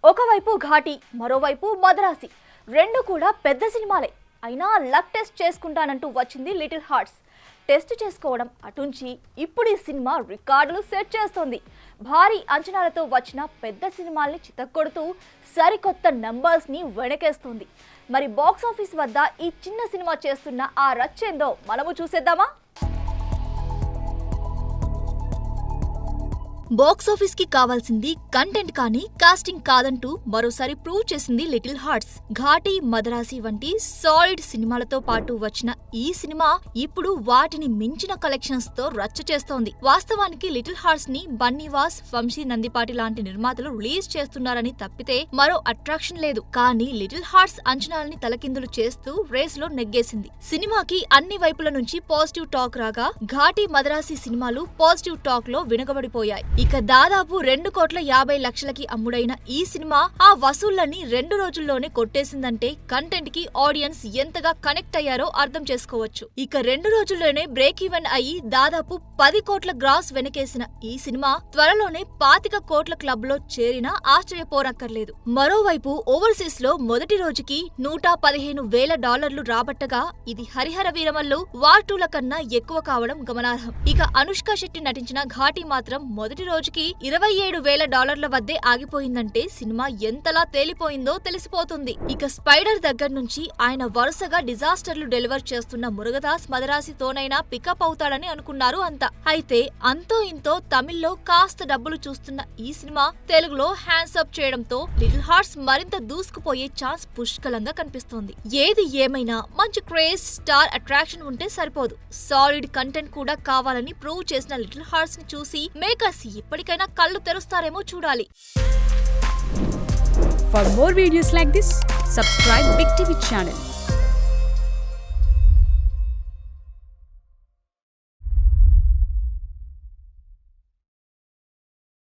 ఒకవైపు ఘాటి, మరోవైపు మద్రాసి, రెండు కూడా పెద్ద సినిమాలే. అయినా లక్ టెస్ట్ చేసుకుంటానంటూ వచ్చింది లిటిల్ హార్ట్స్. టెస్ట్ చేసుకోవడం అటుంచి ఇప్పుడు ఈ సినిమా రికార్డులు సెట్ చేస్తోంది. భారీ అంచనాలతో వచ్చిన పెద్ద సినిమాల్ని చితక్కొడుతూ సరికొత్త నంబర్స్ని వెనకేస్తుంది. మరి బాక్స్ ఆఫీస్ వద్ద ఈ చిన్న సినిమా చేస్తున్న ఆ రచ్చేందో మనము చూసేద్దామా? బాక్స్ ఆఫీస్ కి కావాల్సింది కంటెంట్ కానీ కాస్టింగ్ కాదంటూ మరోసారి ప్రూవ్ చేసింది లిటిల్ హార్ట్స్. ఘాటి, మద్రాసి వంటి సాలిడ్ సినిమాలతో పాటు వచ్చిన ఈ సినిమా ఇప్పుడు వాటిని మించిన కలెక్షన్స్ తో రచ్చ చేస్తోంది. వాస్తవానికి లిటిల్ హార్ట్స్ ని బన్నీవాస్, వంశీ నందిపాటి లాంటి నిర్మాతలు రిలీజ్ చేస్తున్నారని తప్పితే మరో అట్రాక్షన్ లేదు. కానీ లిటిల్ హార్ట్స్ అంచనాలని తలకిందులు చేస్తూ రేస్ లో నెగ్గేసింది. సినిమాకి అన్ని వైపుల నుంచి పాజిటివ్ టాక్ రాగా ఘాటి, మద్రాసి సినిమాలు పాజిటివ్ టాక్ లో వినగబడిపోయాయి. ఇక దాదాపు 2,50 కోట్లకి అమ్ముడైన ఈ సినిమా ఆ వసూళ్లని 2 రోజుల్లోనే కొట్టేసిందంటే కంటెంట్ కి ఆడియన్స్ ఎంతగా కనెక్ట్ అయ్యారో అర్థం చేసుకోవచ్చు. ఇక 2 రోజుల్లోనే బ్రేక్ ఈవెన్ అయ్యి దాదాపు 10 కోట్ల గ్రాస్ వెనకేసిన ఈ సినిమా త్వరలోనే 25 కోట్ల క్లబ్ లో చేరినా ఆశ్చర్యపోనక్కర్లేదు. మరోవైపు ఓవర్సీస్ లో మొదటి రోజుకి $115,000 రాబట్టగా ఇది హరిహర వీరమల్లు వార్ 2ల కన్నా ఎక్కువ కావడం గమనార్హం. ఇక అనుష్క శెట్టి నటించిన ఘాటి మాత్రం మొదటి రోజుకి $27,000 వద్దే ఆగిపోయిందంటే సినిమా ఎంతలా తేలిపోయిందో తెలిసిపోతుంది. ఇక స్పైడర్ దగ్గర నుంచి ఆయన వరుసగా డిజాస్టర్లు డెలివర్ చేస్తున్న మురుగదాస్ మదరాసితోనైనా పికప్ అవుతాడని అనుకున్నారు అంతా. అయితే అంతో ఇంతో తమిళ్లో కాస్త డబ్బులు చూస్తున్న ఈ సినిమా తెలుగులో హ్యాండ్స్ అప్ చేయడంతో లిటిల్ హార్ట్స్ మరింత దూసుకుపోయే ఛాన్స్ పుష్కలంగా కనిపిస్తోంది. ఏది ఏమైనా మంచి క్రేజ్, స్టార్ అట్రాక్షన్ ఉంటే సరిపోదు, సాలిడ్ కంటెంట్ కూడా కావాలని ప్రూవ్ చేసిన లిటిల్ హార్ట్స్ ని చూసి మేకర్స్ ఇప్పటికైనా కళ్ళు తెరుస్తారేమో చూడాలి. For more videos like this, subscribe Big TV channel.